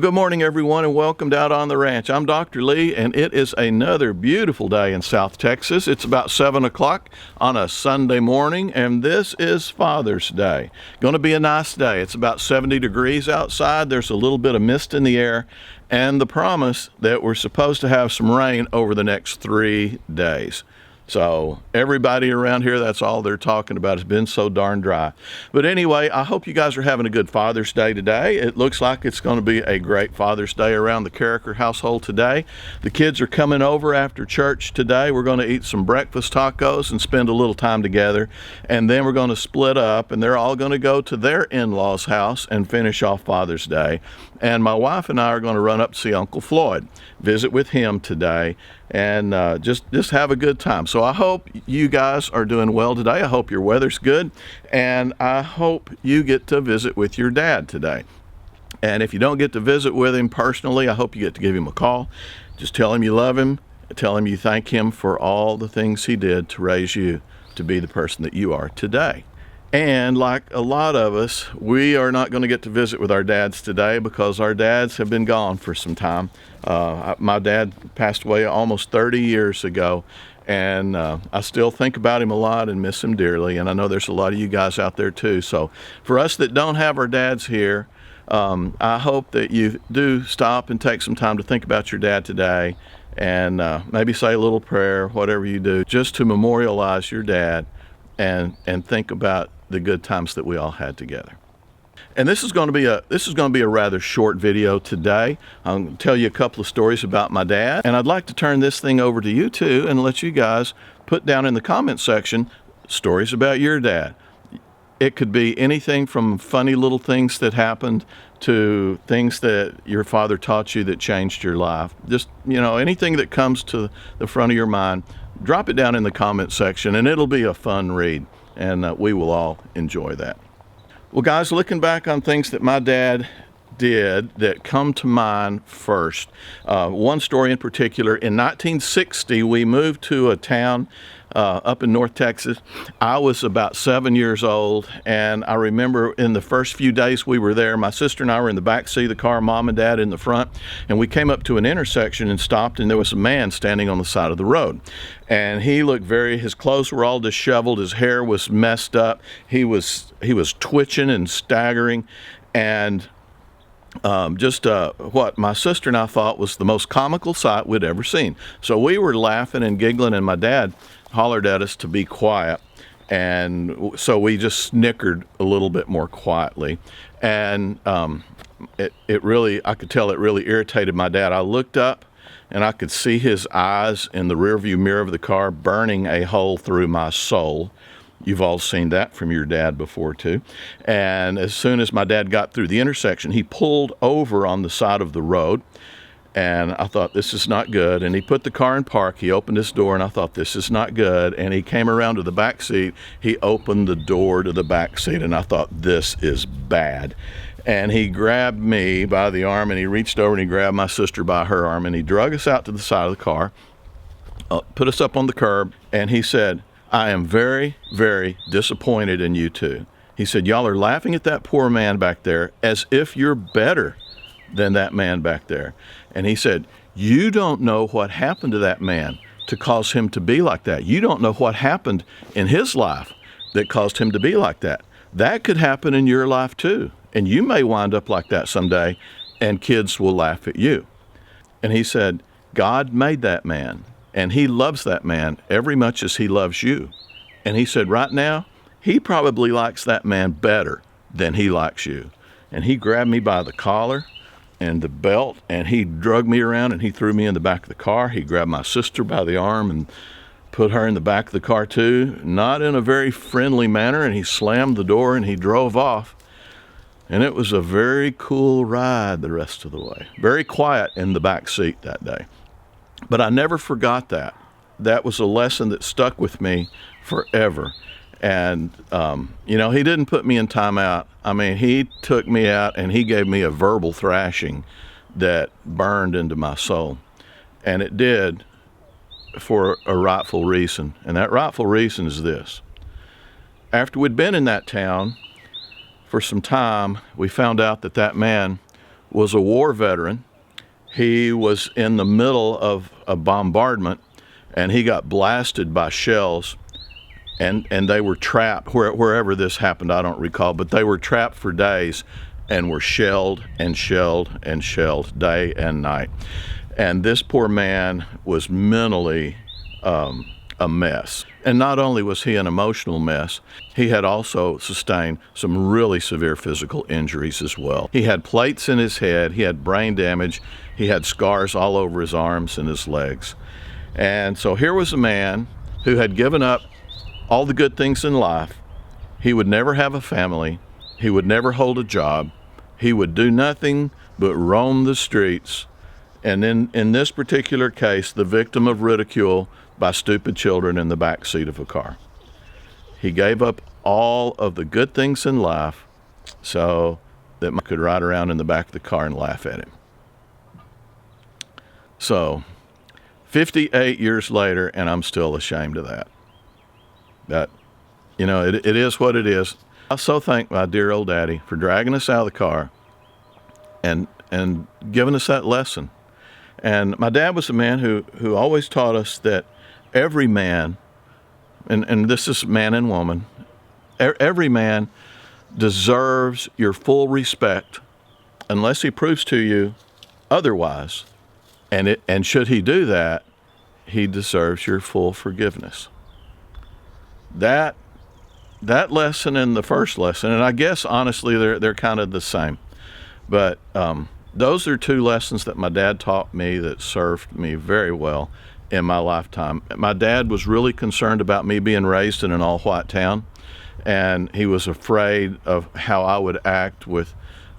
Well, good morning, everyone, and welcome to Out on the Ranch. I'm Dr. Lee, and it is another beautiful day in South Texas. It's about 7 o'clock on a Sunday morning, and this is Father's Day. Going to be a nice day. It's about 70 degrees outside. There's a little bit of mist in the air, and the promise that we're supposed to have some rain over the next 3 days. So everybody around here, that's all they're talking about. It's been so darn dry. But anyway, I hope you guys are having a good Father's Day today. It looks like it's going to be a great Father's Day around the Carriker household today. The kids are coming over after church today. We're going to eat some breakfast tacos and spend a little time together. And then we're going to split up, and they're all going to go to their in-laws' house and finish off Father's Day. And my wife and I are going to run up to see Uncle Floyd, visit with him today, and just have a good time. So I hope you guys are doing well today. I hope your weather's good, and I hope you get to visit with your dad today. And if you don't get to visit with him personally, I hope you get to give him a call. Just tell him you love him. Tell him you thank him for all the things he did to raise you to be the person that you are today. And like a lot of us, we are not going to get to visit with our dads today because our dads have been gone for some time. My dad passed away almost 30 years ago, and I still think about him a lot and miss him dearly, and I know there's a lot of you guys out there too. So for us that don't have our dads here, I hope that you do stop and take some time to think about your dad today, and maybe say a little prayer, whatever you do, just to memorialize your dad and think about the good times that we all had together. And this is going to be a rather short video today. I'm going to tell you a couple of stories about my dad, and I'd like to turn this thing over to you too and let you guys put down in the comment section stories about your dad. It could be anything from funny little things that happened to things that your father taught you that changed your life. Just, anything that comes to the front of your mind, drop it down in the comment section, and it'll be a fun read, and we will all enjoy that. Well, guys, looking back on things that my dad did that come to mind first. One story in particular, in 1960, we moved to a town up in North Texas. I was about 7 years old, and I remember in the first few days we were there, my sister and I were in the back seat of the car, mom and dad in the front, and we came up to an intersection and stopped, and there was a man standing on the side of the road. And he looked his clothes were all disheveled, his hair was messed up, he was twitching and staggering, and what my sister and I thought was the most comical sight we'd ever seen. So we were laughing and giggling, and my dad hollered at us to be quiet, and so we just snickered a little bit more quietly, and I could tell it really irritated my dad. I looked up, and I could see his eyes in the rearview mirror of the car burning a hole through my soul. You've all seen that from your dad before too. And as soon as my dad got through the intersection, he pulled over on the side of the road, and I thought, this is not good. And he put the car in park, he opened his door, and I thought, this is not good. And he came around to the back seat, he opened the door to the back seat, and I thought, this is bad. And he grabbed me by the arm, and he reached over and he grabbed my sister by her arm, and he drug us out to the side of the car, put us up on the curb, and he said, I am very, very disappointed in you two. He said, y'all are laughing at that poor man back there as if you're better than that man back there. And he said, you don't know what happened to that man to cause him to be like that. You don't know what happened in his life that caused him to be like that. That could happen in your life too. And you may wind up like that someday, and kids will laugh at you. And he said, God made that man, and he loves that man every much as he loves you. And he said, right now, he probably likes that man better than he likes you. And he grabbed me by the collar and the belt, and he drug me around, and he threw me in the back of the car. He grabbed my sister by the arm and put her in the back of the car too, not in a very friendly manner, and he slammed the door and he drove off. And it was a very cool ride the rest of the way. Very quiet in the back seat that day. But I never forgot that. That was a lesson that stuck with me forever. And, he didn't put me in timeout. I mean, he took me out and he gave me a verbal thrashing that burned into my soul. And it did for a rightful reason. And that rightful reason is this. After we'd been in that town for some time, we found out that that man was a war veteran. He was in the middle of a bombardment, and he got blasted by shells, and they were trapped wherever this happened. I don't recall, but they were trapped for days and were shelled and shelled and shelled day and night. And this poor man was mentally a mess. And not only was he an emotional mess, he had also sustained some really severe physical injuries as well. He had plates in his head, he had brain damage, he had scars all over his arms and his legs. And so here was a man who had given up all the good things in life. He would never have a family, he would never hold a job, he would do nothing but roam the streets. And in this particular case, the victim of ridicule by stupid children in the back seat of a car. He gave up all of the good things in life so that I could ride around in the back of the car and laugh at him. So, 58 years later, and I'm still ashamed of that. But, you know, it is what it is. I so thank my dear old daddy for dragging us out of the car and giving us that lesson. And my dad was a man who always taught us that every man, and this is man and woman, every man deserves your full respect unless he proves to you otherwise. And should he do that, he deserves your full forgiveness. That lesson and the first lesson, and I guess honestly they're kind of the same, but those are two lessons that my dad taught me that served me very well in my lifetime. My dad was really concerned about me being raised in an all-white town, and he was afraid of how I would act with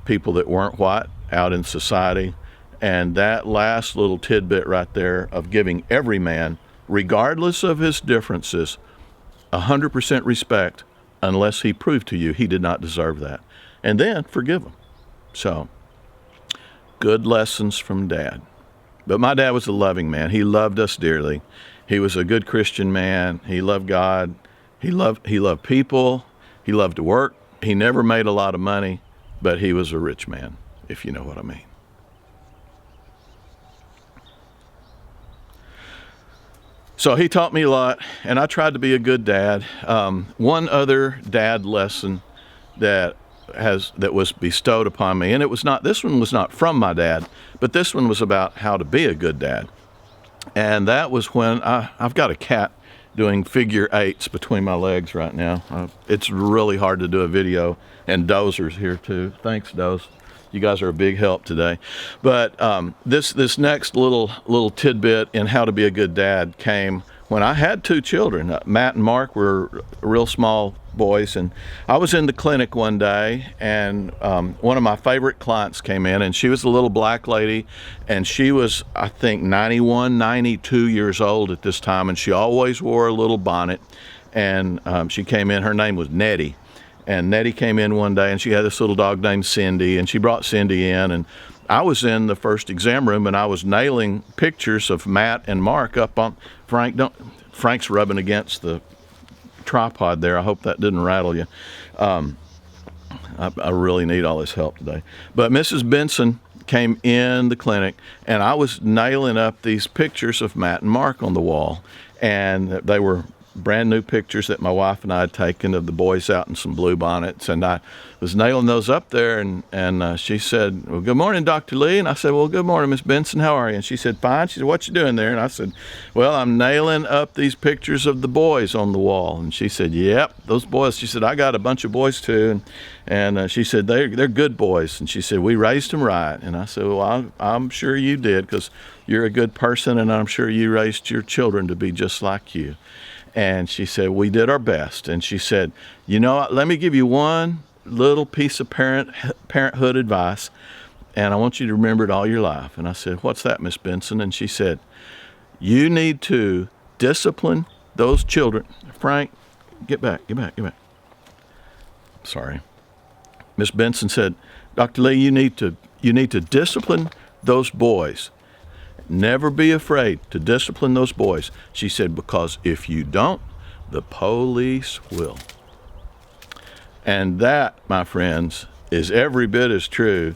people that weren't white out in society. And that last little tidbit right there of giving every man, regardless of his differences, 100% respect, unless he proved to you he did not deserve that. And then forgive him. So, good lessons from Dad. But my dad was a loving man. He loved us dearly. He was a good Christian man. He loved God. He loved people. He loved to work. He never made a lot of money, but he was a rich man, if you know what I mean. So he taught me a lot, and I tried to be a good dad. One other dad lesson that was bestowed upon me, and this one was not from my dad, but this one was about how to be a good dad. And that was when I've got a cat doing figure eights between my legs right now. It's really hard to do a video, and Dozer's here too. Thanks, Doze. You guys are a big help today. But this next little tidbit in how to be a good dad came when I had two children. Matt and Mark were real small boys, and I was in the clinic one day, and one of my favorite clients came in, and she was a little black lady, and she was, I think, 91, 92 years old at this time, and she always wore a little bonnet, and she came in. Her name was Nettie. And Nettie came in one day, and she had this little dog named Cindy, and she brought Cindy in, and I was in the first exam room, and I was nailing pictures of Matt and Mark up on Frank's rubbing against the tripod there. I hope that didn't rattle you. I really need all this help today. But Mrs. Benson came in the clinic, and I was nailing up these pictures of Matt and Mark on the wall, and they were brand new pictures that my wife and I had taken of the boys out in some blue bonnets, and I was nailing those up there, and she said, "Well, good morning, Dr. Lee." And I said, "Well, good morning, Miss Benson. How are you?" And she said, "Fine." She said, "What you doing there?" And I said, "Well, I'm nailing up these pictures of the boys on the wall." And she said, "Yep, those boys." She said, "I got a bunch of boys too," and she said, "They're good boys." And she said, "We raised them right." And I said, "Well, I'm sure you did, because you're a good person, and I'm sure you raised your children to be just like you." And she said, "We did our best." And she said, "You know, let me give you one little piece of parenthood advice, and I want you to remember it all your life." And I said, "What's that, Miss Benson?" And she said, "You need to discipline those children." Frank, get back. Sorry. Miss Benson said, "Dr. Lee, you need to discipline those boys. Never be afraid to discipline those boys." She said, "Because if you don't, the police will." And that, my friends, is every bit as true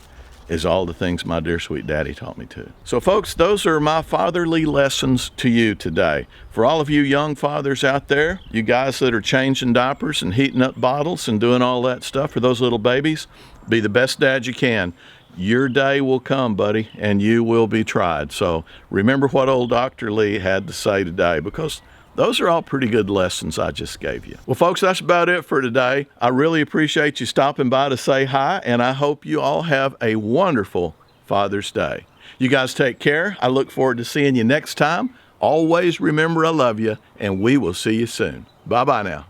is all the things my dear sweet daddy taught me to. So folks, those are my fatherly lessons to you today. For all of you young fathers out there, you guys that are changing diapers and heating up bottles and doing all that stuff for those little babies, be the best dad you can. Your day will come, buddy, and you will be tried. So remember what old Dr. Lee had to say today, because those are all pretty good lessons I just gave you. Well, folks, that's about it for today. I really appreciate you stopping by to say hi, and I hope you all have a wonderful Father's Day. You guys take care. I look forward to seeing you next time. Always remember I love you, and we will see you soon. Bye-bye now.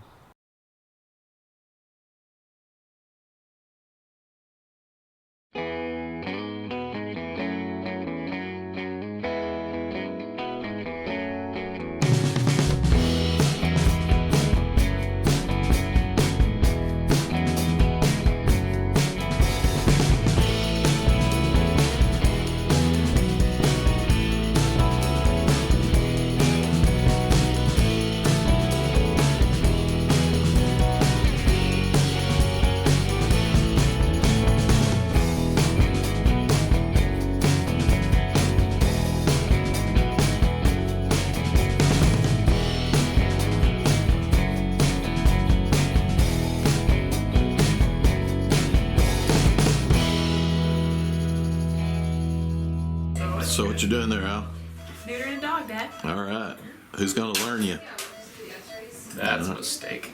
So what you doing there, Al? Neutering a dog, Dad. All right. Who's going to learn you? That's a mistake.